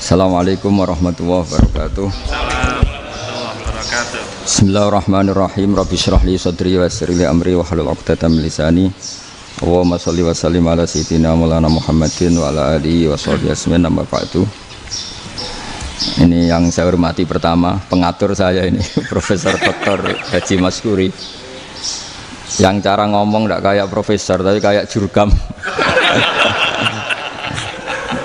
Assalamualaikum warahmatullahi wabarakatuh. Bismillahirrahmanirrahim. Rabbi shrah li sadri wa yassir li amri wa hlul 'uqdatam min lisani. Allahumma shalli wa sallim ala sayyidina Maulana Muhammadin wa ala alihi wa sahbihi ajmain. Amma ba'du. Ini yang saya hormati pertama, pengatur saya ini Profesor Dr. Haji Maskuri. Yang cara ngomong tidak kayak profesor tapi kayak jurkam.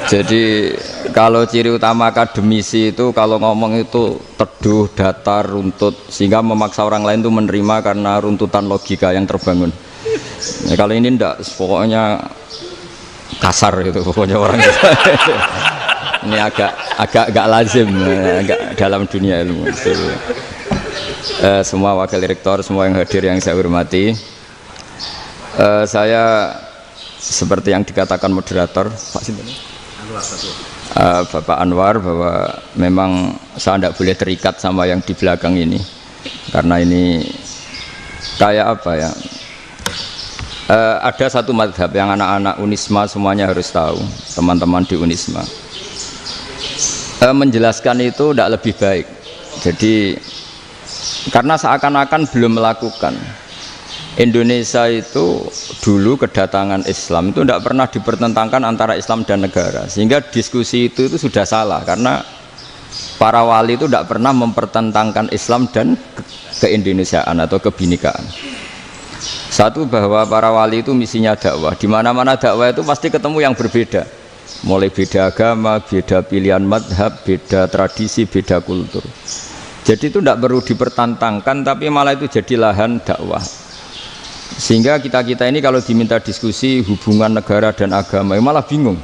Jadi kalau ciri utama akademisi itu kalau ngomong itu teduh, datar, runtut, sehingga memaksa orang lain itu menerima karena runtutan logika yang terbangun. Nah, kalau ini enggak, pokoknya kasar gitu, pokoknya orang itu. Ini agak lazim, agak dalam dunia ilmu. Semua wakil rektor, semua yang hadir yang saya hormati, saya seperti yang dikatakan moderator Pak Sinten, Bapak Anwar, bahwa memang saya tidak boleh terikat sama yang di belakang ini, karena ini kayak apa ya? Ada satu madhab yang anak-anak Unisma semuanya harus tahu, teman-teman di Unisma. Menjelaskan itu tidak lebih baik. Jadi karena seakan-akan belum melakukan. Indonesia itu dulu kedatangan Islam itu tidak pernah dipertentangkan antara Islam dan negara, sehingga diskusi itu sudah salah karena para wali itu tidak pernah mempertentangkan Islam dan keindonesiaan atau kebinekaan. Satu, bahwa para wali itu misinya dakwah, di mana-mana dakwah itu pasti ketemu yang berbeda, mulai beda agama, beda pilihan madhab, beda tradisi, beda kultur. Jadi itu tidak perlu dipertentangkan, tapi malah itu jadi lahan dakwah. Sehingga kita ini kalau diminta diskusi hubungan negara dan agama malah bingung,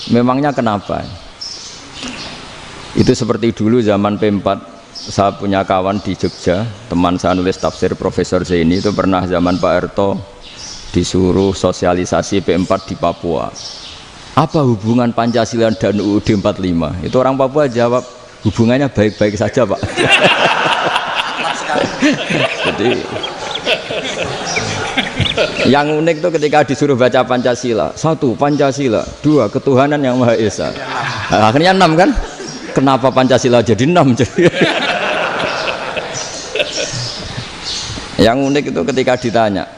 memangnya kenapa. Itu seperti dulu zaman P4, saya punya kawan di Jogja, teman saya nulis tafsir Profesor Zaini, itu pernah zaman Pak Erto disuruh sosialisasi P4 di Papua. Apa hubungan Pancasila dan UUD 45? Itu orang Papua jawab, hubungannya baik-baik saja Pak. Jadi yang unik itu ketika disuruh baca Pancasila, 1 Pancasila, 2 ketuhanan yang Maha Esa. Nah, akhirnya 6 kan? Kenapa Pancasila jadi 6? Yang unik itu ketika ditanya,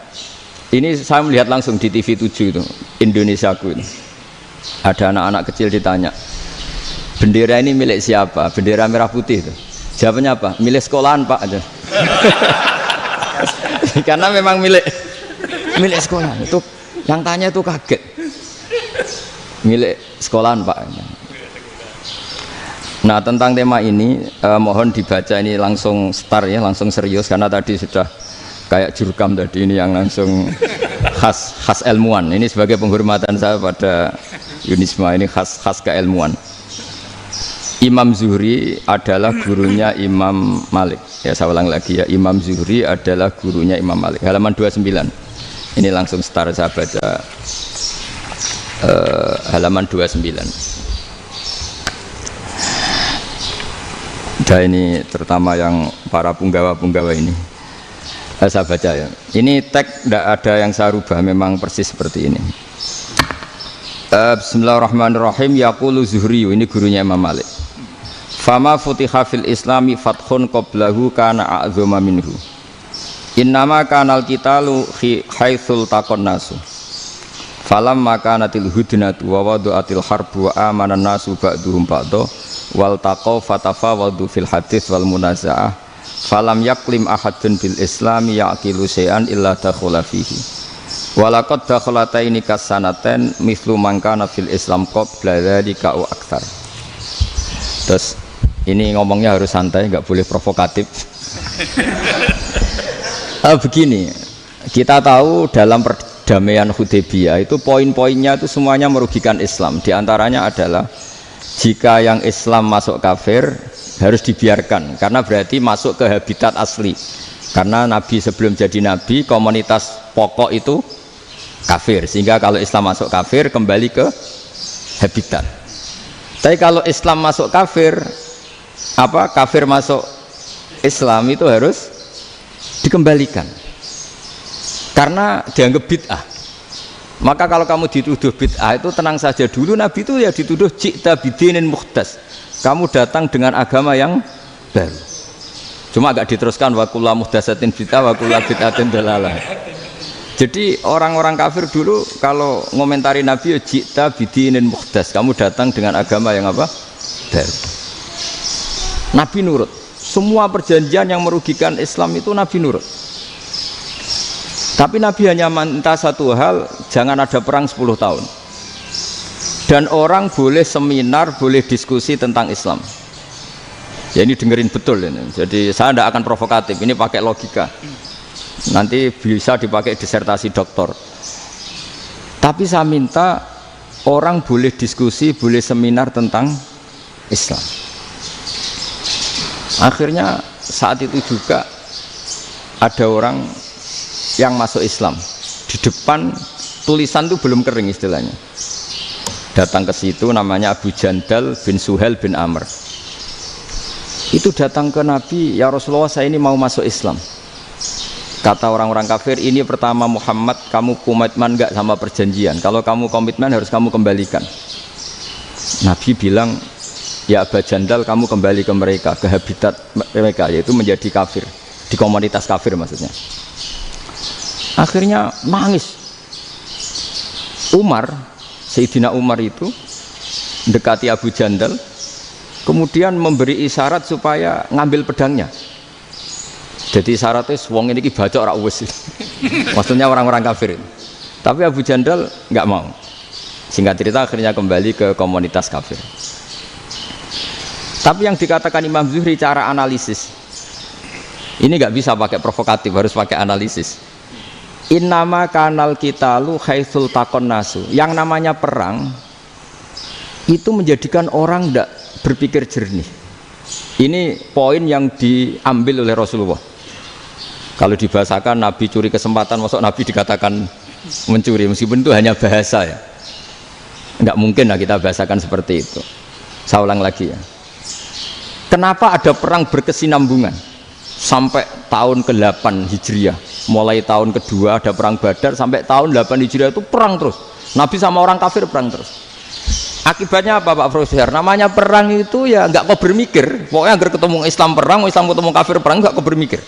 ini saya melihat langsung di TV 7 itu, Indonesiaku itu. Ada anak-anak kecil ditanya, bendera ini milik siapa? Bendera merah putih itu. Jawabannya apa? Milik sekolahan Pak aja. Karena memang milik sekolahan. Itu yang tanya itu kaget. Milik sekolahan Pak. Nah, tentang tema ini mohon dibaca ini langsung start ya, langsung serius, karena tadi sudah kayak jurkam tadi, ini yang langsung khas ilmuwan. Ini sebagai penghormatan saya pada Unisma, ini khas keilmuan. Imam Zuhri adalah gurunya Imam Malik. Ya, saya ulang lagi ya, Imam Zuhri adalah gurunya Imam Malik. Halaman 29. Ini langsung start, saya baca halaman 29. Dan ini terutama yang para punggawa-punggawa ini. Saya baca ya. Ini teks tidak ada yang saya rubah, memang persis seperti ini. Bismillahirrahmanirrahim. Yaqulu Zuhri, ini gurunya Imam Malik. Fama futiha fil islami fathun qablahu kana a'zama minhu. Innama kanal qitalu haitsul taqon nasu. Falam makanatil hudnatu wa wadu'atil harbu wa amanan nasu ba'duhum ba'da wal taqaw fatafawadu fil hadits wal munaza'ah. Falam yaklim ahadun bil islami yaqilu syai'an illa dakhula fihi. Walaqad dakhalataini kasanaten mithlu man kana fil islam qabla dzalika au aktsar. Terus ini ngomongnya harus santai, nggak boleh provokatif. Begini, kita tahu dalam perdamaian Hudaybiyah itu poin-poinnya itu semuanya merugikan Islam. Di antaranya adalah jika yang Islam masuk kafir harus dibiarkan, karena berarti masuk ke habitat asli. Karena Nabi sebelum jadi Nabi, komunitas pokok itu kafir, sehingga kalau Islam masuk kafir kembali ke habitat. Tapi kalau Islam masuk kafir, kafir masuk Islam itu harus dikembalikan karena dianggap bid'ah. Maka kalau kamu dituduh bid'ah itu tenang saja, dulu Nabi itu ya dituduh ji'ta bidinin muhdas, kamu datang dengan agama yang baru. Cuma agak diteruskan wa kullu muhdatsatin bid'ah wa kullu bid'atin dalalah. Jadi orang-orang kafir dulu kalau ngomentari Nabi ya ji'ta bidinin muhdas, kamu datang dengan agama yang apa? Baru. Nabi nurut. Semua perjanjian yang merugikan Islam itu Nabi nurut. Tapi Nabi hanya minta satu hal, jangan ada perang 10 tahun. Dan orang boleh seminar, boleh diskusi tentang Islam. Ya ini dengerin betul ini. Jadi saya tidak akan provokatif, ini pakai logika. Nanti bisa dipakai disertasi doktor. Tapi saya minta orang boleh diskusi, boleh seminar tentang Islam. Akhirnya saat itu juga ada orang yang masuk Islam. Di depan tulisan itu belum kering istilahnya. Datang ke situ namanya Abu Jandal bin Suhail bin Amr. Itu datang ke Nabi, ya Rasulullah saya ini mau masuk Islam. Kata orang-orang kafir, ini pertama Muhammad, kamu komitmen enggak sama perjanjian? Kalau kamu komitmen harus kamu kembalikan. Nabi bilang, ya Abu Jandal kamu kembali ke mereka, ke habitat mereka, yaitu menjadi kafir, di komunitas kafir maksudnya. Akhirnya nangis. Umar, Sayyidina Umar itu mendekati Abu Jandal, kemudian memberi isyarat supaya ngambil pedangnya. Jadi isyaratnya wong ini baca ora wis. Maksudnya orang-orang kafir. Tapi Abu Jandal nggak mau. Singkat cerita akhirnya kembali ke komunitas kafir. Tapi yang dikatakan Imam Zuhri cara analisis ini nggak bisa pakai provokatif, harus pakai analisis. Innama kanal qitalu haitsul taqon nasu. Yang namanya perang itu menjadikan orang tidak berpikir jernih. Ini poin yang diambil oleh Rasulullah. Kalau dibahasakan Nabi curi kesempatan, maksud Nabi dikatakan mencuri, meskipun itu hanya bahasa ya. Enggak mungkin lah kita bahasakan seperti itu. Saya ulang lagi ya. Kenapa ada perang berkesinambungan sampai tahun ke-8 Hijriah? Mulai tahun kedua ada perang Badar sampai tahun 8 Hijriah itu perang terus. Nabi sama orang kafir perang terus. Akibatnya apa Pak Profesor? Namanya perang itu ya nggak kau bermikir. Pokoknya agar ketemu Islam perang, Islam ketemu kafir perang, nggak kau bermikir.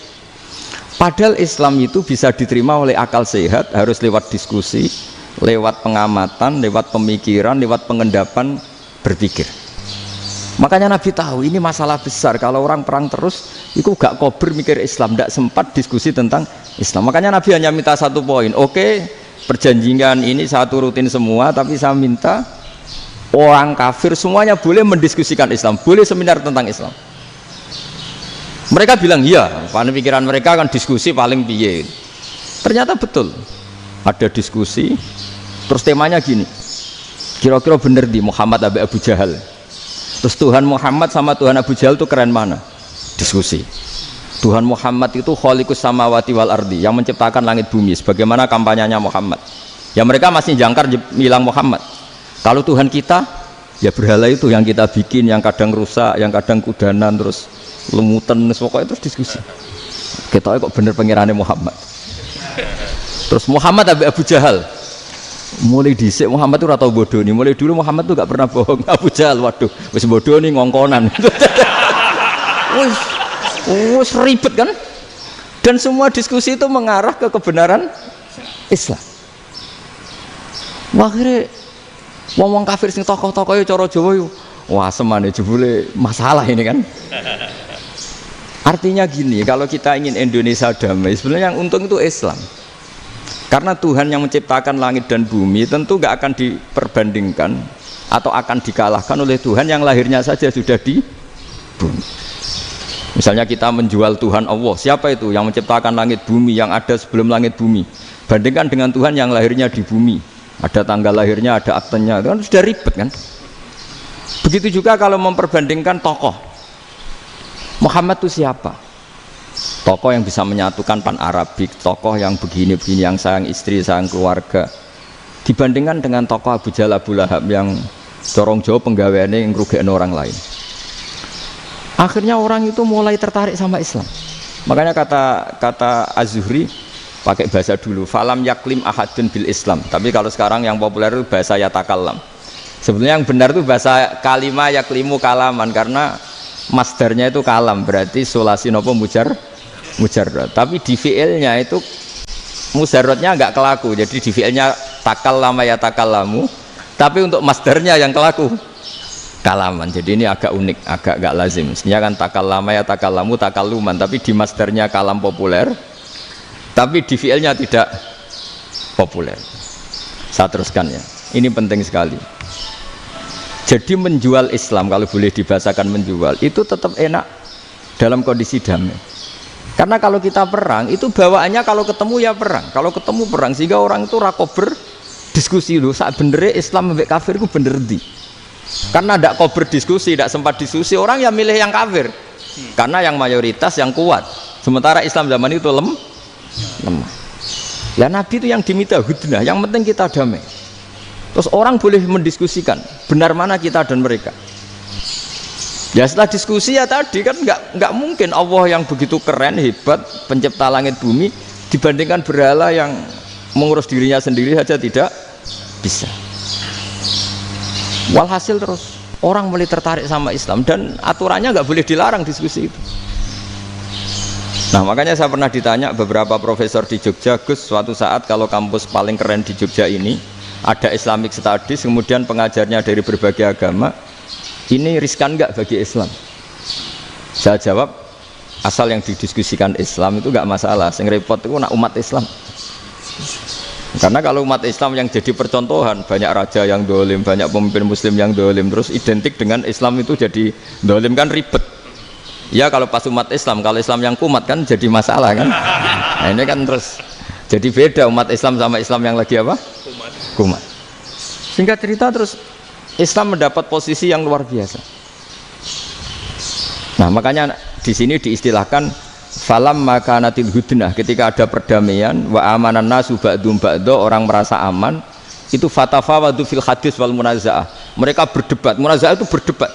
Padahal Islam itu bisa diterima oleh akal sehat, harus lewat diskusi, lewat pengamatan, lewat pemikiran, lewat pengendapan berpikir. Makanya Nabi tahu ini masalah besar. Kalau orang perang terus, itu gak kober mikir Islam, tidak sempat diskusi tentang Islam. Makanya Nabi hanya minta satu poin. Oke, perjanjian ini saya turutin semua, tapi saya minta orang kafir semuanya boleh mendiskusikan Islam, boleh seminar tentang Islam. Mereka bilang iya, paling pikiran mereka kan diskusi paling piye. Ternyata betul. Ada diskusi, terus temanya gini. Kira-kira bener di Muhammad Abu Jahal. Terus Tuhan Muhammad sama Tuhan Abu Jahal itu keren mana? Diskusi. Tuhan Muhammad itu khaliqus samawati wal ardi, yang menciptakan langit bumi. Sebagaimana kampanyenya Muhammad. Ya mereka masih jangkar bilang Muhammad. Kalau Tuhan kita, ya berhala itu yang kita bikin, yang kadang rusak, yang kadang kudanan, terus lemutan, pokoknya terus diskusi. Kita kok bener pengirannya Muhammad. Terus Muhammad Abu Jahal. Mulai dhisik Muhammad itu ratau bodoh nih. Mulai dulu Muhammad tuh gak pernah bohong. Abu Jahal, waduh, wis bodoh nih ngongkonan. Wis ribet kan? Dan semua diskusi itu mengarah ke kebenaran Islam. Akhirnya wong kafir sing tokoh-tokoh cara Jawa yo wah semane jebule masalah ini kan. Artinya gini, kalau kita ingin Indonesia damai, sebenarnya yang untung itu Islam. Karena Tuhan yang menciptakan langit dan bumi tentu gak akan diperbandingkan atau akan dikalahkan oleh Tuhan yang lahirnya saja sudah di bumi. Misalnya kita menjual Tuhan Allah, siapa itu yang menciptakan langit bumi, yang ada sebelum langit bumi? Bandingkan dengan Tuhan yang lahirnya di bumi, ada tanggal lahirnya, ada aktenya, itu kan sudah ribet kan? Begitu juga kalau memperbandingkan tokoh. Muhammad itu siapa? Tokoh yang bisa menyatukan pan Arabik, tokoh yang begini-begini, yang sayang istri, sayang keluarga. Dibandingkan dengan tokoh Abu Jahal, Abu Lahab yang corong jauh penggaweannya yang ngerugikan orang lain. Akhirnya orang itu mulai tertarik sama Islam. Makanya kata Az-Zuhri, pakai bahasa dulu. Falam yaklim ahadun bil Islam. Tapi kalau sekarang yang populer itu bahasa yatakallam. Sebetulnya yang benar itu bahasa kalimah yaklimu kalaman, karena masdarnya itu kalam, berarti sulasi nopo mujarrad. Tapi di fi'ilnya itu mujarradnya enggak kelaku. Jadi di fi'ilnya takallama yatakallamu, tapi untuk masdarnya yang kelaku kalaman. Jadi ini agak unik, agak enggak lazim. Mestinya kan takallama yatakallamu takalluman, tapi di masdarnya kalam populer, tapi di fi'ilnya tidak populer. Saya teruskan ya. Ini penting sekali. Jadi menjual Islam, kalau boleh dibahasakan menjual, itu tetap enak dalam kondisi damai. Karena kalau kita perang, itu bawaannya kalau ketemu ya perang. Kalau ketemu perang, sehingga orang itu rakober diskusi dulu. Saat benernya Islam sampai kafir itu bener di. Karena tidak kober diskusi, tidak sempat diskusi, orang yang milih yang kafir. Karena yang mayoritas yang kuat. Sementara Islam zaman itu lemah. Ya Nabi itu yang diminta hudnah, yang penting kita damai. Terus orang boleh mendiskusikan benar mana kita dan mereka. Ya setelah diskusi ya tadi kan nggak mungkin Allah yang begitu keren hebat pencipta langit bumi dibandingkan berhala yang mengurus dirinya sendiri saja tidak bisa. Walhasil terus orang mulai tertarik sama Islam dan aturannya nggak boleh dilarang diskusi itu. Nah makanya saya pernah ditanya beberapa profesor di Jogja, Gus, suatu saat kalau kampus paling keren di Jogja ini ada Islamic Studies, kemudian pengajarnya dari berbagai agama, ini riskan nggak bagi Islam? Saya jawab, asal yang didiskusikan Islam itu nggak masalah. Yang repot itu nak umat Islam. Karena kalau umat Islam yang jadi percontohan, banyak raja yang dolim, banyak pemimpin Muslim yang dolim, terus identik dengan Islam itu jadi dolim, kan ribet. Ya kalau pas umat Islam, kalau Islam yang kumat kan jadi masalah kan. Nah ini kan terus jadi beda umat Islam sama Islam yang lagi apa? Kumat. Singkat cerita terus Islam mendapat posisi yang luar biasa. Nah makanya di sini diistilahkan falam makanatil hudnah, ketika ada perdamaian wa amanan nasu ba'dum ba'do, orang merasa aman, itu fatafawadu fil hadis wal munazaah. Mereka berdebat, munazaah itu berdebat.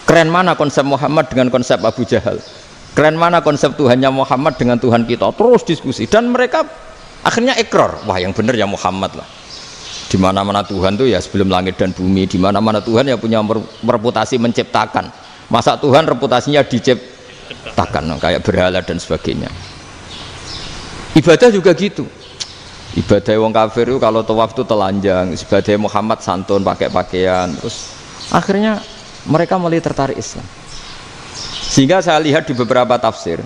Keren mana konsep Muhammad dengan konsep Abu Jahal? Keren mana konsep Tuhannya Muhammad dengan Tuhan kita? Terus diskusi dan mereka akhirnya ikrar, wah yang benar ya Muhammad lah. Di mana-mana Tuhan tuh ya sebelum langit dan bumi, di mana-mana Tuhan ya punya reputasi menciptakan. Masa Tuhan reputasinya diciptakan, kayak berhala dan sebagainya. Ibadah juga gitu. Ibadah wong kafir itu kalau tawaf itu telanjang, ibadah Muhammad santun pakai pakaian. Terus akhirnya mereka mulai tertarik Islam. Sehingga saya lihat di beberapa tafsir,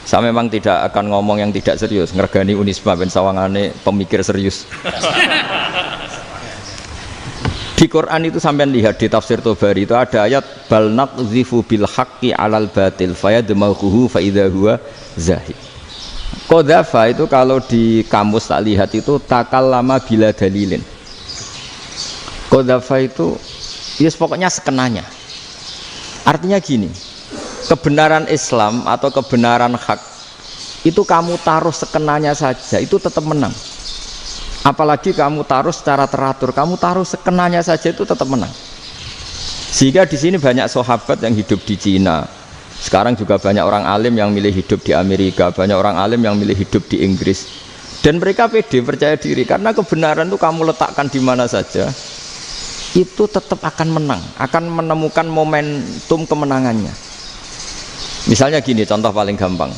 saya memang tidak akan ngomong yang tidak serius, ngergani Unisma ben sawangane pemikir serius. Di Quran itu sampean lihat di tafsir Tobari itu ada ayat bal naqdhifu bil haqqi 'alal batil fayadmaghuhu fa idza huwa zahid. Qadhafa itu kalau di kamus tak lihat itu takallama bila dalilin. Qadhafa itu ya pokoknya sekenanya. Artinya gini, kebenaran Islam atau kebenaran hak itu kamu taruh sekenanya saja itu tetap menang. Apalagi kamu taruh secara teratur, kamu taruh sekenanya saja itu tetap menang. Sehingga di sini banyak sahabat yang hidup di Cina. Sekarang juga banyak orang alim yang milih hidup di Amerika, banyak orang alim yang milih hidup di Inggris. Dan mereka pede, percaya diri karena kebenaran itu kamu letakkan di mana saja, itu tetap akan menang, akan menemukan momentum kemenangannya. Misalnya gini, contoh paling gampang.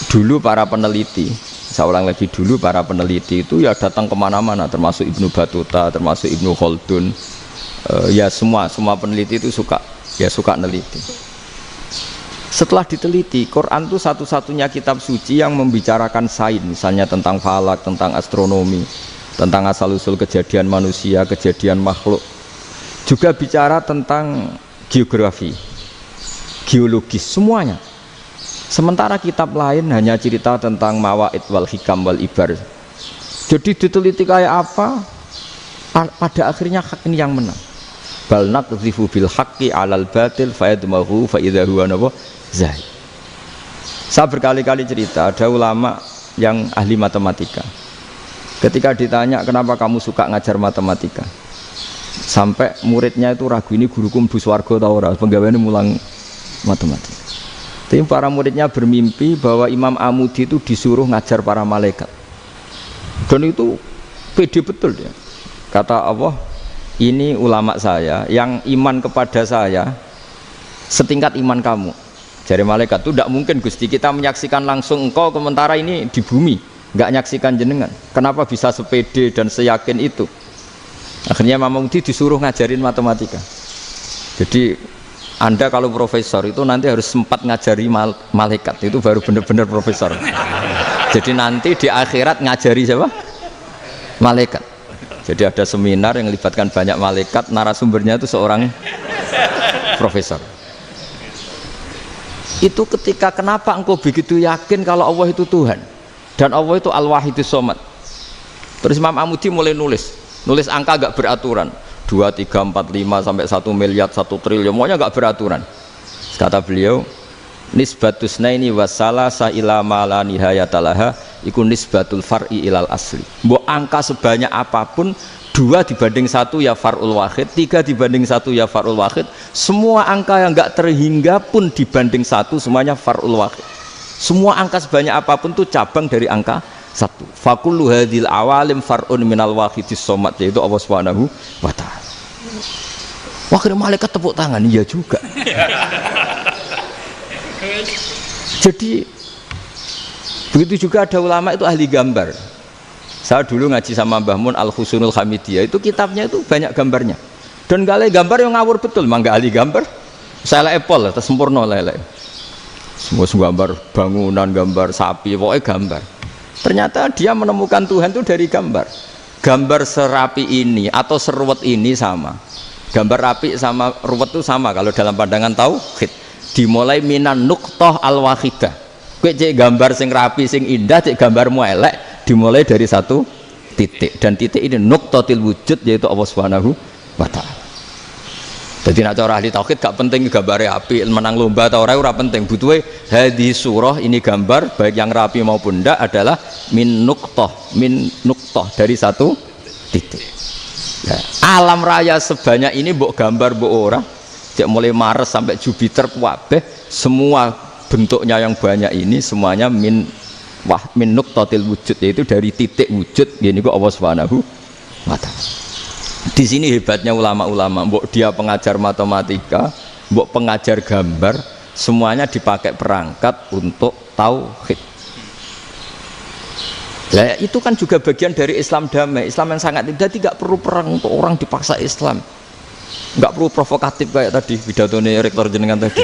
Dulu para peneliti, saya ulang lagi, dulu para peneliti itu ya datang kemana-mana, termasuk Ibnu Battuta, termasuk Ibnu Khaldun, ya semua peneliti itu suka neliti. Setelah diteliti, Quran itu satu-satunya kitab suci yang membicarakan sains, misalnya tentang falak, tentang astronomi, tentang asal-usul kejadian manusia, kejadian makhluk, juga bicara tentang geografi, geologis, semuanya. Sementara kitab lain hanya cerita tentang mawaid wal hikam wal ibar. Jadi diteliti kayak apa, pada akhirnya hak ini yang menang. Bal naqdhifu bil haqqi 'alal batil fayadmaghu fa idza huwa zahid. Saya berkali-kali cerita, ada ulama yang ahli matematika. Ketika ditanya kenapa kamu suka ngajar matematika, sampai muridnya itu ragu, ini guruku mlebu swarga ta ora, penggaweane mulang matematika. Tapi para muridnya bermimpi bahwa Imam Amudi itu disuruh ngajar para malaikat. Dan itu pede betul dia. Kata Allah, ini ulama saya yang iman kepada saya setingkat iman kamu. Jadi malaikat itu tidak mungkin Gusti kita menyaksikan langsung engkau sementara ini di bumi, nggak menyaksikan jenengan. Kenapa bisa sepede dan seyakin itu? Akhirnya Imam Amudi disuruh ngajarin matematika. Jadi Anda kalau profesor itu nanti harus sempat ngajari malaikat, itu baru benar-benar profesor. Jadi nanti di akhirat ngajari siapa? Malaikat. Jadi ada seminar yang melibatkan banyak malaikat, narasumbernya itu seorang profesor. Itu ketika kenapa engkau begitu yakin kalau Allah itu Tuhan dan Allah itu Al-Wahidus Shomad. Terus Imam Amudi mulai nulis angka gak beraturan. 2, 3, 4, 5 sampai 1 miliar, 1 triliun, semuanya enggak beraturan. Kata beliau, nisbatus naini wasalasa ila ma la nihayatalaha iku nisbatul far'i ilal asli. Mbok angka sebanyak apapun, 2 dibanding 1 ya far'ul wahid, 3 dibanding 1 ya far'ul wahid. Semua angka yang enggak terhingga pun dibanding 1 semuanya far'ul wahid. Semua angka sebanyak apapun itu cabang dari angka 1. Fakullu hadhil awalim far'un minal wahidis shomad, yaitu Allah Subhanahu wa ta'ala. Akhirnya malaikat tepuk tangan, iya juga. Jadi begitu juga ada ulama itu ahli gambar. Saya dulu ngaji sama Mbah Mun Al-Husunul Hamidiyah, itu kitabnya itu banyak gambarnya. Dan gale gambar yang ngawur betul, mangga ahli gambar. Saya lepol, tersempurna lele. Semua gambar bangunan, gambar sapi, pokoknya gambar. Ternyata dia menemukan Tuhan itu dari gambar. Gambar serapi ini atau seruwet ini sama. Gambar rapi sama ruwet itu sama kalau dalam pandangan tauhid. Dimulai minan nuqtah al-wahidah. Kowe cek gambar sing rapi sing indah, cek gambarmu elek, dimulai dari satu titik. Dan titik ini nuqtatil wujud, yaitu Allah Subhanahu wa ta'ala. Jadi nak cara ahli tauhid gak penting gambarnya api, menang lomba atau ora penting. Butuhe hadis surah ini gambar baik yang rapi maupun ndak adalah min nuqtah dari satu titik. Ya, alam raya sebanyak ini mbok gambar mbok ora, cek mulai Mars sampai Jupiter kabeh semua bentuknya yang banyak ini semuanya min nuqtatil wujud, yaitu dari titik wujud. Gini kok Allah Subhanahu wa ta'ala. Di sini hebatnya ulama-ulama, mbok dia pengajar matematika, mbok pengajar gambar, semuanya dipakai perangkat untuk tauhid. Nah, itu kan juga bagian dari Islam damai, Islam yang sangat tidak perlu perang untuk orang dipaksa Islam. Enggak perlu provokatif kayak tadi pidatonya rektor jenengan tadi.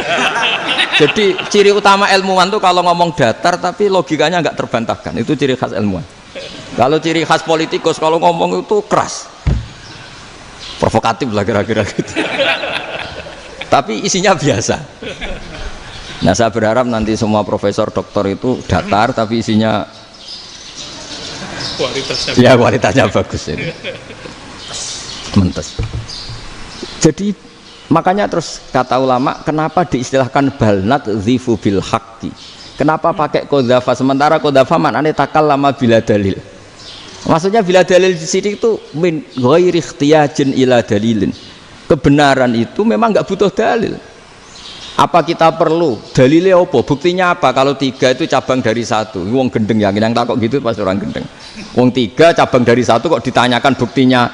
Jadi ciri utama ilmuwan tuh kalau ngomong datar tapi logikanya enggak terbantahkan, itu ciri khas ilmuwan. Kalau ciri khas politikus kalau ngomong itu keras, provokatif lah kira-kira gitu. Tapi isinya biasa. Nah saya berharap nanti semua profesor doktor itu datar tapi isinya kualitasnya bagus ini. Mentes. Jadi makanya terus kata ulama, kenapa diistilahkan balnat zifu bil haqqi? Kenapa pakai qadzafa sementara qadzafa maknanya takallama bila dalil? Maksudnya bila dalil di sini itu min ghairi ikhtiyajin ila dalilin. Kebenaran itu memang enggak butuh dalil. Apa kita perlu dalilnya apa? Buktinya apa? Kalau 3 itu cabang dari 1. Wong gendeng yang takut gitu pasti orang gendeng. Wong 3 cabang dari 1 kok ditanyakan buktinya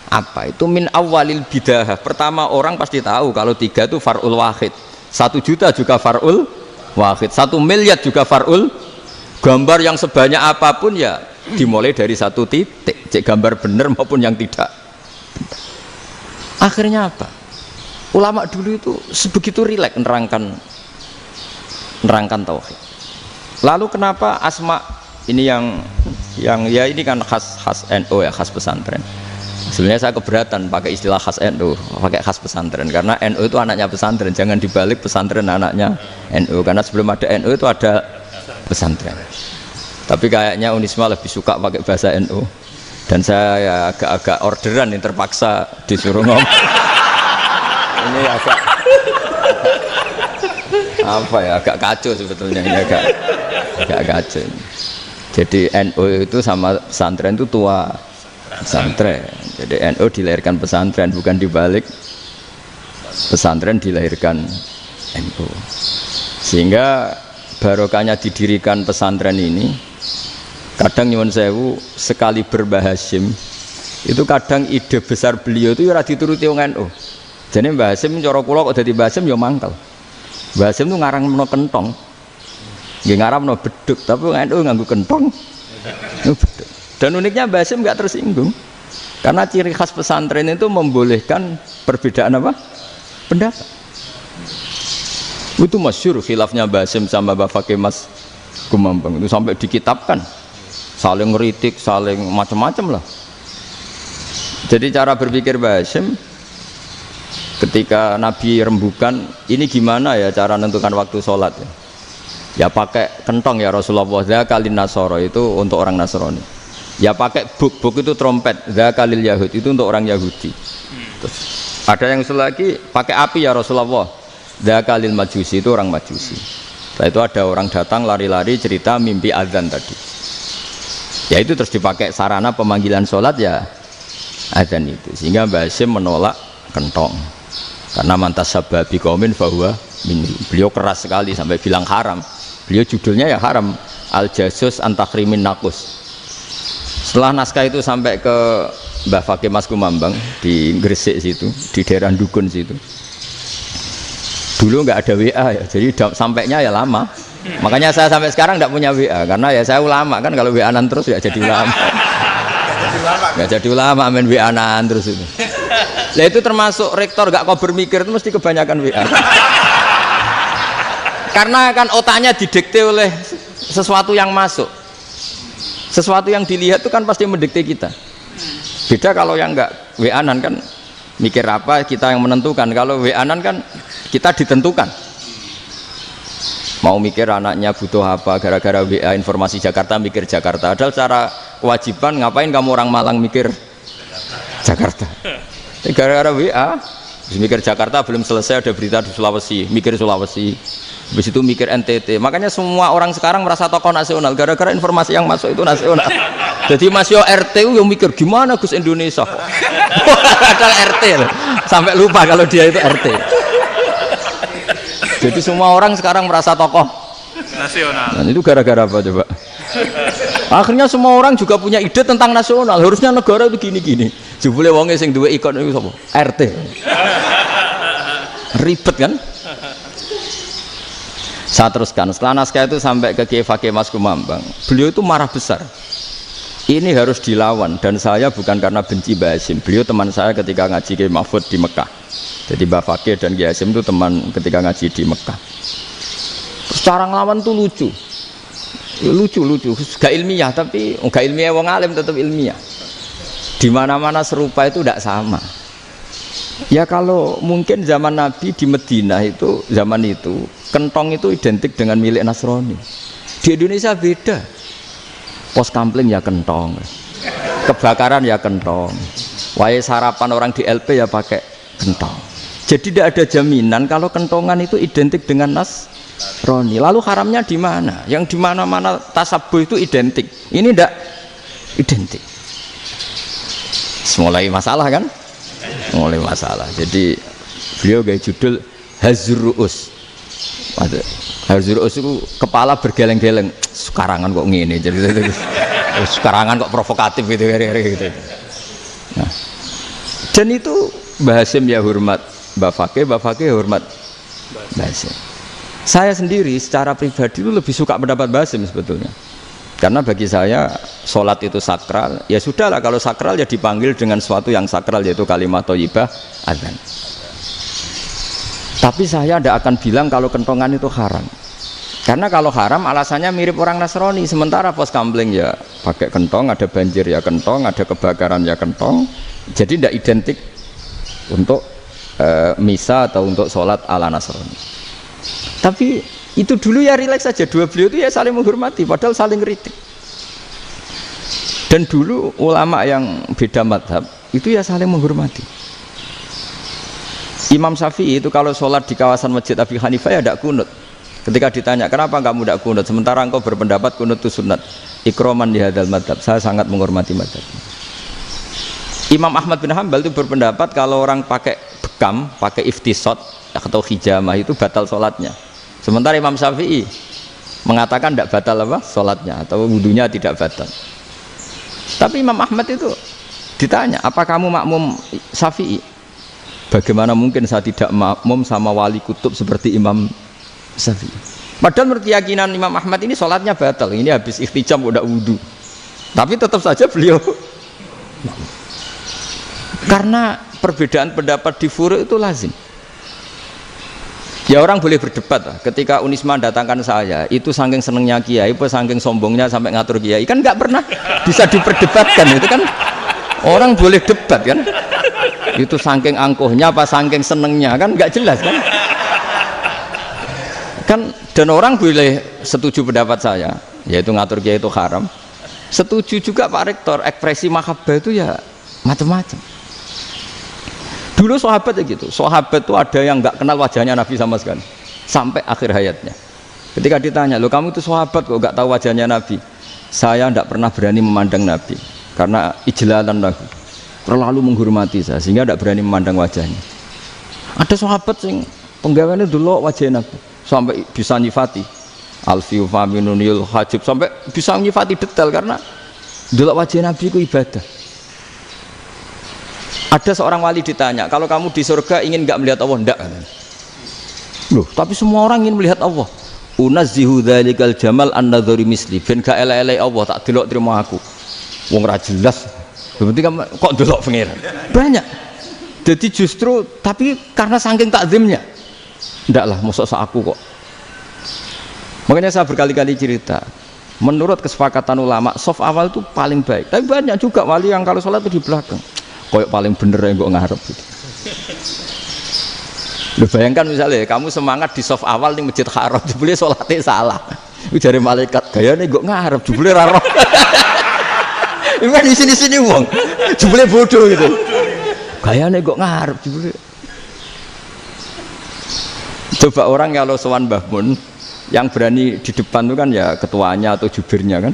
apa? Itu min awalil bidah. Pertama orang pasti tahu kalau 3 itu far'ul wahid. 1 juta juga far'ul wahid. 1 miliar juga far'ul. Gambar yang sebanyak apapun ya dimulai dari 1 titik, cek gambar benar maupun yang tidak. Akhirnya apa? Ulama dulu itu sebegitu rileks nerangkan tauhid. Lalu kenapa asma ini yang ya ini kan khas NU ya, khas pesantren. Sebenarnya saya keberatan pakai istilah khas NU, pakai khas pesantren karena NU itu anaknya pesantren, jangan dibalik pesantren anaknya NU, karena sebelum ada NU itu ada pesantren. Tapi kayaknya Unisma lebih suka pakai bahasa NU dan saya ya agak orderan yang terpaksa disuruh ngomong. Ini agak apa ya, agak kacau sebetulnya ini, agak kacau. Jadi NU itu sama pesantren itu tua pesantren. Jadi NU dilahirkan pesantren, bukan dibalik pesantren dilahirkan NU. Sehingga barokahnya didirikan pesantren ini, kadang nyuwun sewu sekali Mbah Hasyim itu kadang ide besar beliau itu ora dituruti wong NU. Jadi Mbah Hasyim cara kula kok dadi Mbah Hasyim ya mangkel. Mbah Hasyim itu ngarangno kentong. Nggih ngaramno beduk, tapi wong NU nganggo kentong. Beduk. Dan uniknya Mbah Hasyim enggak tersinggung. Karena ciri khas pesantren itu membolehkan perbedaan apa? Pendapat. Itu masyhur khilafnya Mbah Hasyim sama Mbah Fakih Mas Kumambang itu sampai dikitabkan. Saling ngeritik, saling macam-macam lah. Jadi cara berpikir Mbah Hasyim ketika Nabi rembukan, ini gimana ya cara menentukan waktu sholat ya? Ya pakai kentong ya Rasulullah, dzakalin nasara itu untuk orang Nasrani. Ya pakai buk itu trompet, dzakalil Yahud itu untuk orang Yahudi. Terus ada yang usul lagi pakai api ya Rasulullah, dzakalil Majusi itu orang Majusi. Setelah itu ada orang datang lari-lari cerita mimpi azan tadi. Ya itu terus dipakai sarana pemanggilan sholat ya azan itu. Sehingga Mbah Hasyim menolak kentong. Karena mantas sababi qaumin fahuwa minhum. Beliau keras sekali sampai bilang haram. Beliau judulnya ya haram, Al-Jasus Antakhrimin Nakus. Setelah naskah itu sampai ke Mbah Fakih Mas Kumambang di Gresik situ, di daerah Dukun situ. Dulu nggak ada WA ya, jadi sampainya ya lama. Makanya saya sampai sekarang nggak punya WA karena ya saya ulama kan, kalau WA-an terus ya jadi ulama. Nggak jadi ulama main WA-an terus itu. Lah itu termasuk rektor gak kau bermikir itu mesti kebanyakan WA. Karena kan otaknya didikte oleh sesuatu yang masuk. Sesuatu yang dilihat itu kan pasti mendikte kita. Beda kalau yang nggak WA-an kan mikir apa kita yang menentukan. Kalau WA-an kan kita ditentukan. Mau mikir anaknya butuh apa gara-gara WA informasi Jakarta mikir Jakarta. Padahal secara kewajiban ngapain kamu orang Malang mikir Jakarta? Gara-gara WA mikir Jakarta belum selesai ada berita di Sulawesi, mikir Sulawesi. Habis itu mikir NTT. Makanya semua orang sekarang merasa tokoh nasional gara-gara informasi yang masuk itu nasional. Jadi Mas Yo RT yang mikir gimana Gus Indonesia kok. Padahal RT loh. Sampai lupa kalau dia itu RT. Jadi semua orang sekarang merasa tokoh nasional. Dan itu gara-gara apa coba? Akhirnya semua orang juga punya ide tentang nasional. Harusnya negara itu gini-gini. Jebule wonge sing duwe ikon itu sapa? RT. Ribet kan? Saya teruskan. Setelah naskah itu sampai ke Kiai Fakih Mas Kumambang. Beliau itu marah besar. Ini harus dilawan dan saya bukan karena benci Mbah Hasyim. Beliau teman saya ketika ngaji Kiai Mahfud di Mekah. Jadi Mbah Fakih dan Kiai Hasyim itu teman ketika ngaji di Mekah. Terus cara ngelawan tuh lucu. Lucu, gak ilmiah tapi gak ilmiah wong alim tetap ilmiah. Di mana-mana serupa itu tidak sama. Ya kalau mungkin zaman Nabi di Madinah itu zaman itu kentong itu identik dengan milik Nasrani. Di Indonesia beda. Pos kampling ya kentong, kebakaran ya kentong, wae sarapan orang di LP ya pakai kentong. Jadi tidak ada jaminan kalau kentongan itu identik dengan Nasrani. Lalu haramnya di mana? Yang di mana-mana tasabuh itu identik. Ini tidak identik. Mulai masalah kan? Mulai masalah. Jadi beliau gaya judul Hazruus. Hazruus itu kepala bergeleng-geleng. Sekarangan kok ngene. Jadi sekarangan kok provokatif gitu. Nah, dan itu Mbah Hasyim ya hormat Mbah Fakih hormat Mbah Hasyim. Saya sendiri secara pribadi itu lebih suka pendapat Mbah Hasyim sebetulnya. Karena bagi saya sholat itu sakral, ya sudahlah kalau sakral ya dipanggil dengan sesuatu yang sakral yaitu kalimat thayyibah azan. Tapi saya tidak akan bilang kalau kentongan itu haram. Karena kalau haram alasannya mirip orang Nasrani. Sementara pos kampling ya pakai kentong, ada banjir ya kentong, ada kebakaran ya kentong. Jadi tidak identik untuk misa atau untuk sholat ala Nasrani. Tapi itu dulu ya rileks saja, dua beliau itu ya saling menghormati padahal saling kritik. Dan dulu ulama yang beda madhab itu ya saling menghormati. Imam Syafi'i itu kalau sholat di kawasan Masjid Abi Hanifah ya tidak kunut. Ketika ditanya kenapa kamu tidak kunut sementara engkau berpendapat kunut itu sunat, ikroman di hadal madhab, saya sangat menghormati madhab. Imam Ahmad bin Hanbal itu berpendapat kalau orang pakai bekam, pakai iftisot atau hijamah itu batal sholatnya. Sementara Imam Syafi'i mengatakan tidak batal apa sholatnya atau wudunya tidak batal. Tapi Imam Ahmad itu ditanya, apa kamu makmum Syafi'i? Bagaimana mungkin saya tidak makmum sama wali kutub seperti Imam Syafi'i? Padahal menurut keyakinan Imam Ahmad ini sholatnya batal. Ini habis ikhtijam udah wudu. Tapi tetap saja beliau karena perbedaan pendapat di furu' itu lazim. Ya orang boleh berdebat lah. Ketika Unisma datangkan saya, itu saking senengnya kiai, apa saking sombongnya sampai ngatur kiai, kan nggak pernah bisa diperdebatkan. Itu kan orang boleh debat kan? Itu saking angkuhnya apa saking senengnya kan nggak jelas kan? Kan dan orang boleh setuju pendapat saya, yaitu ngatur kiai itu haram. Setuju juga Pak Rektor, ekspresi mahabbah itu ya macam-macam. Dulu sahabat ya gitu, sahabat itu ada yang nggak kenal wajahnya Nabi sama sekali sampai akhir hayatnya. Ketika ditanya, lo kamu itu sahabat kok nggak tahu wajahnya Nabi? Saya tidak pernah berani memandang Nabi karena ijlalan lahu, terlalu menghormati saya sehingga tidak berani memandang wajahnya. Ada sahabat yang penggawaannya dulu wajah Nabi sampai bisa nyifati alfiu faminunil hajib, sampai bisa nyifati detail karena dulu wajah Nabi itu ibadah. Ada seorang wali ditanya, kalau kamu di surga ingin nggak melihat Allah? Enggak. Loh, tapi semua orang ingin melihat Allah. Unazzihu dzalikal jamal an-nadhari misli. Ben gak elek-elek Allah tak delok terima aku. Wong ra jelas. Berarti kok delok pangeran. Banyak. Jadi justru tapi karena saking takzimnya. Enggak lah, mosok sak aku kok. Makanya saya berkali-kali cerita. Menurut kesepakatan ulama, soft awal itu paling baik. Tapi banyak juga wali yang kalau sholat itu di belakang. Koyok paling bener yang gue ngarep gitu. Lu bayangkan misalnya kamu semangat di soft awal di masjid haram, jebule sholatnya salah. Itu dari malaikat gaya nih gue ngarep, jebule raro. Ini di sini wong, jebule bodoh gitu. Gaya nih gue ngarep, jebule. Coba orang kalau sowan Mbah Mun, yang berani di depan itu kan ya ketuanya atau jubirnya kan,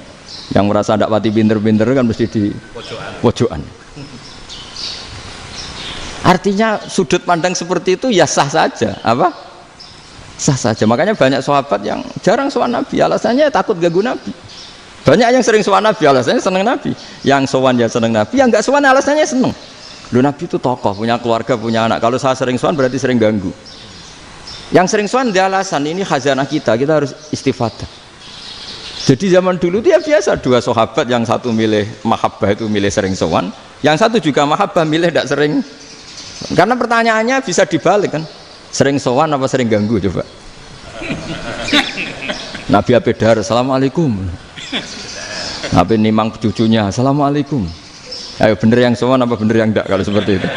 yang merasa tidak pati pinter-pinter kan mesti di pojokan. Artinya sudut pandang seperti itu ya sah saja, apa? Sah saja. Makanya banyak sahabat yang jarang sowan Nabi, alasannya takut ganggu Nabi. Banyak yang sering sowan Nabi, alasannya seneng Nabi. Yang sowan ya seneng Nabi, yang enggak sowan alasannya seneng. Lu Nabi itu tokoh, punya keluarga, punya anak. Kalau saya sering sowan berarti sering ganggu. Yang sering sowan dia alasan ini khazanah kita harus istifadah. Jadi zaman dulu dia biasa dua sahabat, yang satu milih mahabbah itu milih sering sowan, yang satu juga mahabbah milih tidak sering. Karena pertanyaannya bisa dibalik kan, sering sowan apa sering ganggu coba. Nabi Abedar, assalamualaikum. Nabi nimang cucunya, assalamualaikum. Ayo bener yang sowan apa bener yang enggak kalau seperti itu.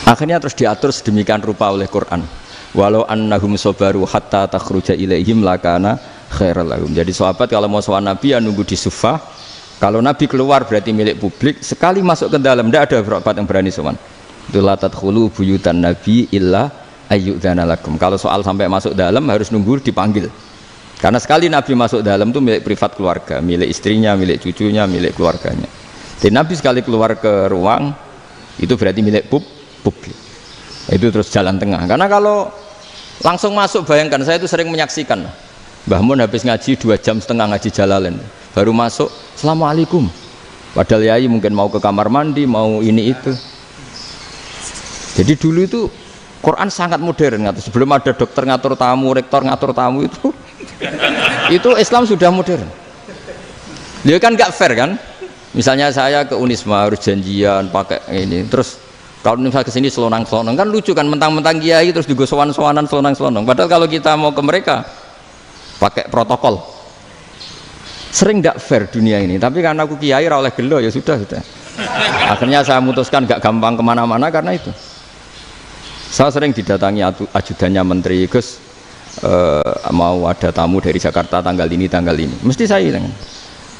Akhirnya terus diatur sedemikian rupa oleh Quran. Walau annahum sabaru hatta takhruja ilaihim lakana khairal lahum. Jadi sahabat kalau mau sowan Nabi ya nunggu di Sufah. Kalau Nabi keluar berarti milik publik, sekali masuk ke dalam tidak ada sahabat yang berani sowan. Itu la tadkhulu buyutan Nabi illa ayyudzana lakum. Kalau soal sampai masuk dalam harus nunggu dipanggil. Karena sekali Nabi masuk dalam itu milik privat keluarga, milik istrinya, milik cucunya, milik keluarganya. Jadi Nabi sekali keluar ke ruang itu berarti milik publik. Itu terus jalan tengah. Karena kalau langsung masuk, bayangkan saya itu sering menyaksikan. Mbah Mun habis ngaji 2,5 jam ngaji Jalalain. Baru masuk, assalamualaikum. Padahal yai mungkin mau ke kamar mandi, mau ini itu. Jadi dulu itu Quran sangat modern. Sebelum ada dokter ngatur tamu, rektor ngatur tamu itu Islam sudah modern. Dia kan nggak fair kan? Misalnya saya ke Unisma harus janjian pakai ini, terus kalau misalnya kesini selonang-selonang kan lucu kan, mentang-mentang kiai terus juga sowan-sowanan selonang-selonang. Padahal kalau kita mau ke mereka pakai protokol. Sering tidak fair dunia ini, tapi karena aku kiai oleh gelo ya sudah. Akhirnya saya memutuskan gak gampang kemana-mana karena itu. Saya sering didatangi ajudannya menteri, Gus mau ada tamu dari Jakarta tanggal ini, mesti saya bilang,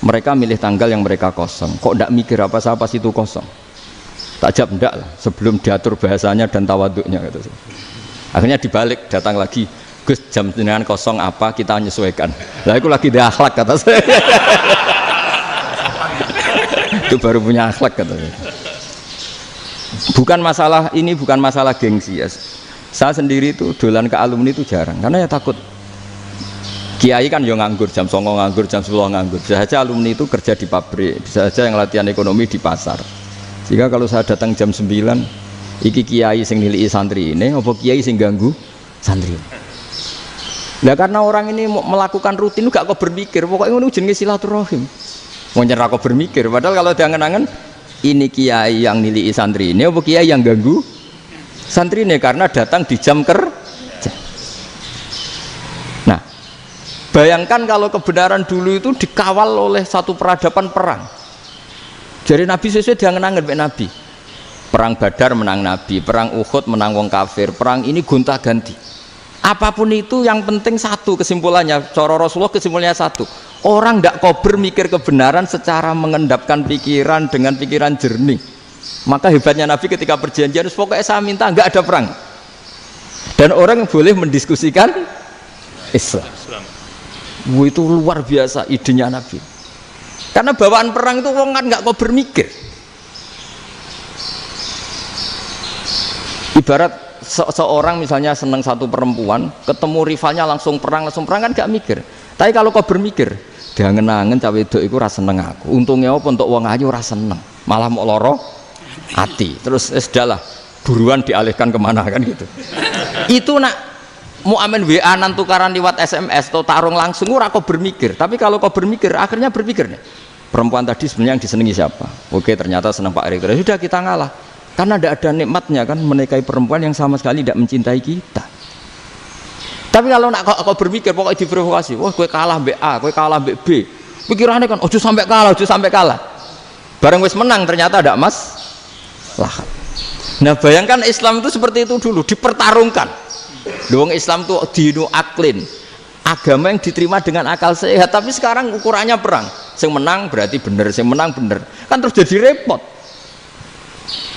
mereka milih tanggal yang mereka kosong, kok tidak mikir apa saya pas itu kosong. Tak jawab enggak lah, sebelum diatur bahasanya dan tawaduknya gitu. Akhirnya dibalik, datang lagi, Gus jam dengan kosong apa kita menyesuaikan. Lah aku lagi di akhlak kata saya. Itu baru punya akhlak kata saya. Bukan masalah ini, bukan masalah gengsi ya. Saya sendiri itu dolan ke alumni itu jarang, karena ya takut. Kiai kan yang nganggur, jam 9 nganggur, jam 10 nganggur. Bisa saja alumni itu kerja di pabrik, bisa saja yang latihan ekonomi di pasar. Sehingga kalau saya datang jam 9, iki kiai sing nilai santri ini, apa kiai sing ganggu santri. Nah karena orang ini melakukan rutin, gak kok berpikir, pokoknya ini jenenge silaturahim. Mau nyerah kok berpikir, padahal kalau diangen-angen, ini kiai yang nilai santri ini, apa kiai yang ganggu santri ini karena datang di jam kerja. Nah, bayangkan kalau kebenaran dulu itu dikawal oleh satu peradaban perang. Jadi Nabi sesuai diangen-angen Nabi. Perang Badar menang Nabi, perang Uhud menang wong kafir, perang ini gonta-ganti. Apapun itu yang penting satu kesimpulannya, cara Rasulullah kesimpulannya satu. Orang tidak kober mikir kebenaran secara mengendapkan pikiran dengan pikiran jernih. Maka hebatnya Nabi ketika perjanjian, pokoknya saya minta nggak ada perang. Dan orang yang boleh mendiskusikan Islam. Itu luar biasa idenya Nabi. Karena bawaan perang itu orang kan nggak kok bermikir. Ibarat seorang misalnya seneng satu perempuan, ketemu rivalnya langsung perang kan nggak mikir. Tapi kalau kau bermikir, dia ngenangen cawe itu rasa seneng aku. Untungnya apa untuk uang aja rasa seneng, malah mau loro hati. Terus sudahlah buruan dialihkan kemana kan gitu. Itu nak mau amen WA nan tukaran lewat SMS atau tarung langsung ora kok bermikir. Tapi kalau kau bermikir, akhirnya berpikir nih. Perempuan tadi sebenarnya yang disenangi siapa? Oke, ternyata senang Pak Erick. Sudah kita ngalah. Karena tidak ada nikmatnya kan menikahi perempuan yang sama sekali tidak mencintai kita. Tapi kalau nak kau berpikir pokoknya diprovokasi, wah kue kalah mbak A, kue kalah mbak B. Pikirannya kan, ojo sampai kalah. Bareng wis menang ternyata ada lah. Nah bayangkan Islam itu seperti itu dulu, dipertarungkan. Luang Islam itu dinu aklin, agama yang diterima dengan akal sehat. Tapi sekarang ukurannya perang. Yang menang berarti benar, yang menang benar. Kan terus jadi repot.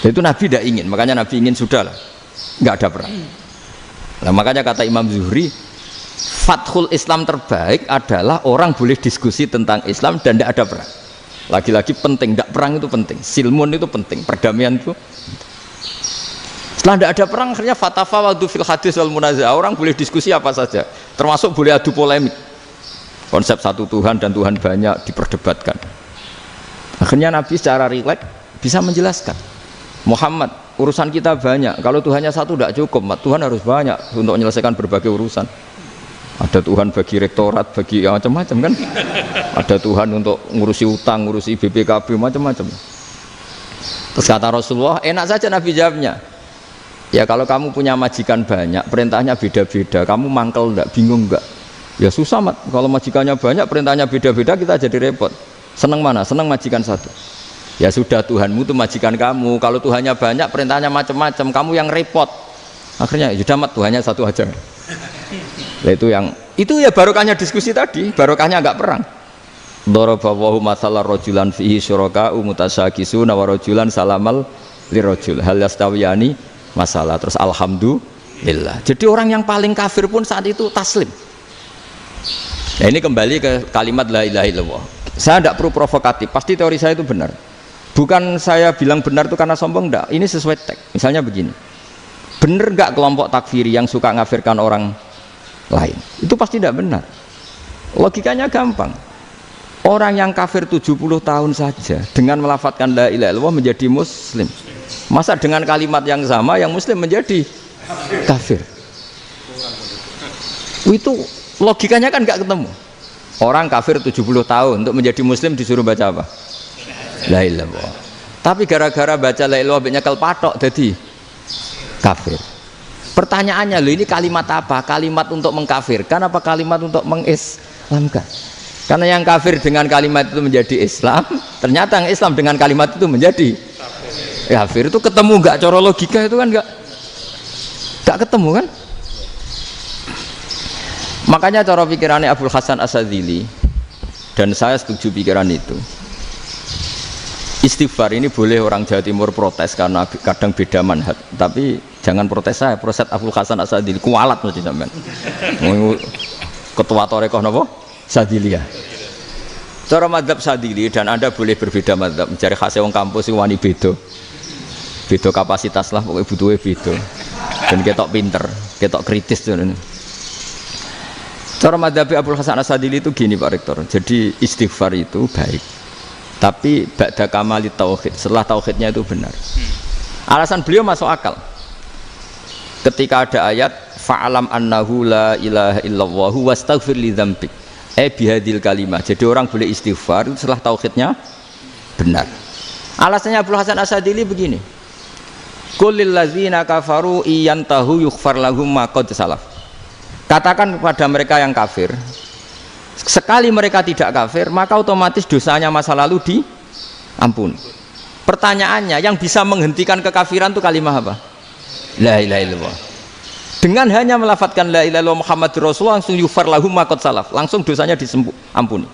Dan itu Nabi tidak ingin, makanya Nabi ingin sudahlah, nggak ada perang. Nah makanya kata Imam Zuhri, fathul Islam terbaik adalah orang boleh diskusi tentang Islam dan tidak ada perang. Lagi-lagi penting, tidak perang itu penting, silmun itu penting, perdamaian itu. Setelah tidak ada perang, akhirnya fatafawadu fil hadis wal munazah, orang boleh diskusi apa saja, termasuk boleh adu polemik. Konsep satu Tuhan dan Tuhan banyak diperdebatkan. Akhirnya Nabi secara rileks bisa menjelaskan, Muhammad, urusan kita banyak, kalau Tuhannya satu tidak cukup, Tuhan harus banyak untuk menyelesaikan berbagai urusan. Ada Tuhan bagi rektorat, bagi ya, macam-macam kan. Ada Tuhan untuk ngurusi utang, ngurusi BPKB, macam-macam. Terus kata Rasulullah, enak saja Nabi jawabnya, ya kalau kamu punya majikan banyak, perintahnya beda-beda, kamu mangkel enggak, bingung enggak? Ya susah mat, kalau majikannya banyak, perintahnya beda-beda, kita jadi repot. Senang mana? Senang majikan satu. Ya sudah, Tuhanmu itu majikan kamu, kalau Tuhannya banyak, perintahnya macam-macam, kamu yang repot. Akhirnya sudah mat, Tuhannya satu aja. Nah, itu ya barokahnya diskusi tadi, barokahnya enggak perang. Daraballahu mathalan rajulan fihi syuraka'u mutasyakisuna wa rajulan salamal lirajul hal yastawiyani masalah. Terus alhamdulillah. Jadi orang yang paling kafir pun saat itu taslim. Nah, ini kembali ke kalimat la ilaha illallah. Saya tidak perlu provokatif, pasti teori saya itu benar. Bukan saya bilang benar itu karena sombong, enggak. Ini sesuai teks. Misalnya begini, benar enggak kelompok takfiri yang suka ngafirkan orang lain? Itu pasti tidak benar. Logikanya gampang. Orang yang kafir 70 tahun saja dengan melafadzkan la ilaha illallah menjadi muslim. Masa dengan kalimat yang sama yang muslim menjadi kafir? Itu logikanya kan nggak ketemu. Orang kafir 70 tahun untuk menjadi muslim disuruh baca apa? La ilaha illallah. Tapi gara-gara baca la ilaha illallah nyekel patok jadi kafir. Pertanyaannya, loh ini kalimat apa? Kalimat untuk mengkafirkan apa kalimat untuk mengislamkan? Karena yang kafir dengan kalimat itu menjadi Islam, ternyata yang Islam dengan kalimat itu menjadi kafir. Itu ketemu nggak? Cara logika itu kan nggak ketemu kan? Makanya cara pikirannya Abul Hasan As-Sadzili, dan saya setuju pikiran itu. Istighfar ini boleh orang Jawa Timur protes karena kadang beda manhaj, tapi jangan protes saya, protes Abul Hasan As-Sadzili kualat mesti sampean. Ketua Torekoh napa? Sadziliyah. Cara madzhab Sadzili, dan Anda boleh berbeda madzhab, mencari khasnya wong kampus wani beda kapasitas lah, pokoknya butuhnya beda. Dan ketok pinter, ketok kritis tuh. Cara madzhab Abdul Hasan Asadili itu gini Pak Rektor. Jadi istighfar itu baik. Tapi ba'da kamali tauhid, setelah tauhidnya itu benar. Alasan beliau masuk akal. Ketika ada ayat fa'alam annahu la ilaha illallah wastaghfir li dzambik. Bihadil kalimah. Jadi orang boleh istighfar itu setelah tauhidnya benar. Alasannya Abdul Hasan Asadili begini. Qul lil ladzina kafaru iyantahu yughfar lahum ma qad salaf. Katakan kepada mereka yang kafir, sekali mereka tidak kafir, maka otomatis dosanya masa lalu diampuni. Pertanyaannya, yang bisa menghentikan kekafiran itu kalimat apa? La ilaha illallah. Dengan hanya melafadzkan la ilaha illallah Muhammadur Rasulullah langsung yufar lahum ma qad salaf, langsung dosanya diampuni.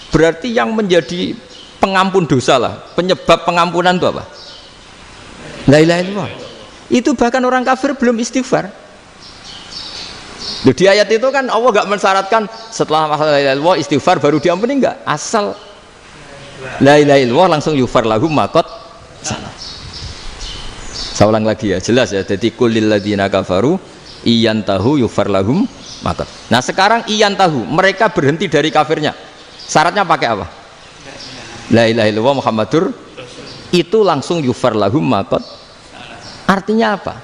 Berarti yang menjadi pengampun dosa lah, penyebab pengampunan itu apa? La ilaha illallah. Itu bahkan orang kafir belum istighfar. Loh, di ayat itu kan Allah gak mensyaratkan setelah la ilaha illallah istighfar baru diampuni, enggak, asal la ilaha illallah langsung yufar lahum ma qad salaf. Saya ulang lagi ya, jelas ya. Jadi kulil ladzina kafaru iyantahu yufar lahum ma qad. Nah sekarang iyantahu, mereka berhenti dari kafirnya, syaratnya pakai apa? La ilaha illallah Muhammadur, itu langsung yufar lahum ma qad. Artinya apa?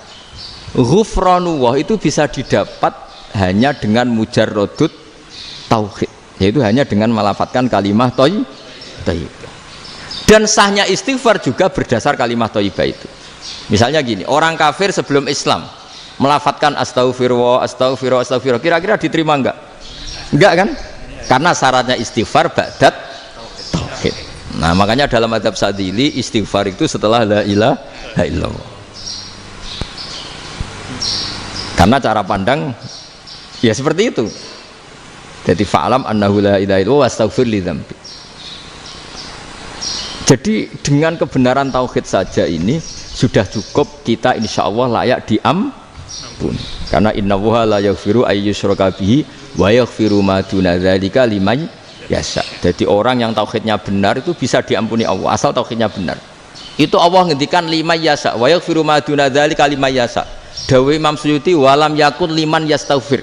Ghufranullah itu bisa didapat hanya dengan mujarrodut tauhid, yaitu hanya dengan melafadzkan kalimah thayyibah. Dan sahnya istighfar juga berdasar kalimah thayyibah itu. Misalnya gini, orang kafir sebelum Islam melafadzkan astaghfirullah, astaghfirullah, astaghfirullah, kira-kira diterima enggak? Enggak kan? Karena syaratnya istighfar ba'dat tauhid. Nah makanya dalam adab Sadili istighfar itu setelah la ilaha illallah. Karena cara pandang ya seperti itu. Jadi fa'alam annahu la ilaha illallah wastaghfir li dzambi. Jadi dengan kebenaran tauhid saja ini sudah cukup kita insya Allah layak diampuni. Karena innallaha la yaghfiru ayyusyraka bihi wa yaghfiru ma duna dzalika liman yasha. Jadi orang yang tauhidnya benar itu bisa diampuni Allah asal tauhidnya benar. Itu Allah ngendikan liman yasha wa yaghfiru ma duna dzalika liman yasha. Dawe Imam Suyuti walam yakun liman yastaghfir.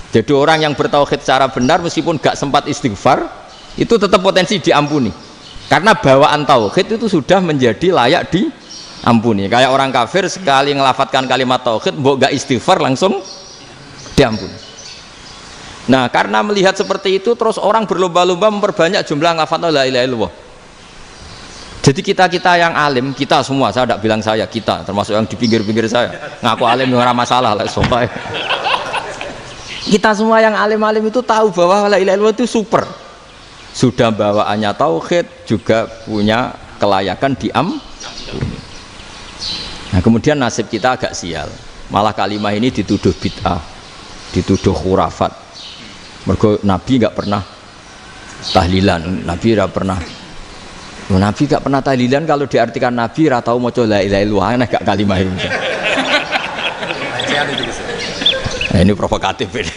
Jadi orang yang bertauhid secara benar meskipun gak sempat istighfar itu tetap potensi diampuni. Karena bawaan tauhid itu sudah menjadi layak diampuni. Kayak orang kafir sekali ngelafatkan kalimat tauhid mbok gak istighfar langsung diampuni. Nah, karena melihat seperti itu terus orang berlomba-lomba memperbanyak jumlah ngelafatkan la ilaha illallah. Jadi kita yang alim, kita semua, saya tidak bilang saya, kita termasuk yang di pinggir-pinggir saya ngaku alim nggak masalah lah soalnya. Kita semua yang alim-alim itu tahu bahwa la ilaha illallah itu super, sudah bawaannya tauhid, juga punya kelayakan diampuni. Nah kemudian nasib kita agak sial, malah kalimah ini dituduh bid'ah, dituduh khurafat. Mergo Nabi nggak pernah tahlilan, Nabi nggak pernah. Nabi gak pernah tahlilan, kalau diartikan Nabi ratau maca la ilaha illallah, aneh gak kalimah itu. Nah, ini provokatif ini.